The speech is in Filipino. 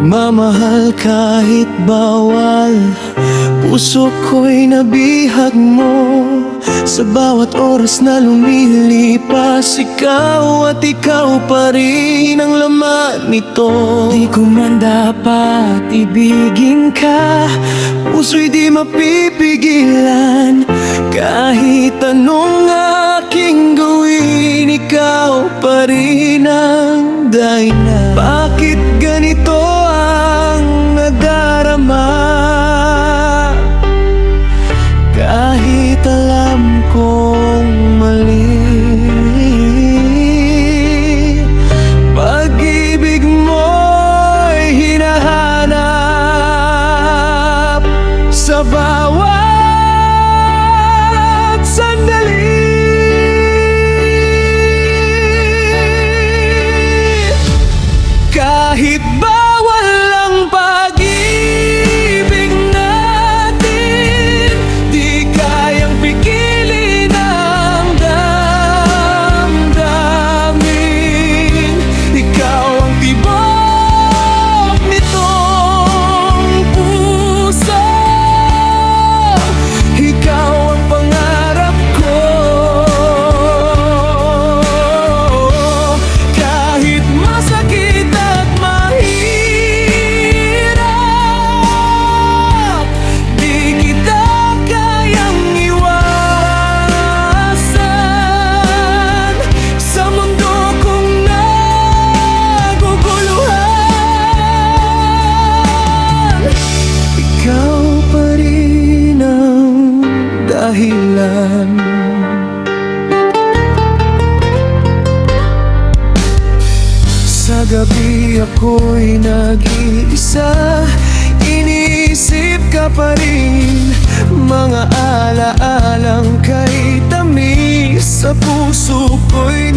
Mamahal kahit bawal, puso ko'y nabihag mo. Sa bawat oras na lumilipas, ikaw at ikaw pa rin ang laman nito. Di ko man dapat ibigin ka, puso'y di mapipigilan. Kahit anong aking gawin, ikaw pa rin ang dahilan. Bakit ganito ang nadarama? Kahit alam kong mali, pag-ibig mo'y hinahanap sa bawat sandali. Kahit bawal ang pag-ibig natin, di kayang pigilin ang damdamin. Ikaw ang tibok nitong puso, ikaw ang pangarap ko. Kahit masakit at mahirap, di kita kayang iwasan sa mundo kong naguguluhan. Ikaw pa rin ang dahilan. Sa gabi ako'y nag-iisa, iniisip ka pa rin. Mga alaalang kay tamis sa puso ko'y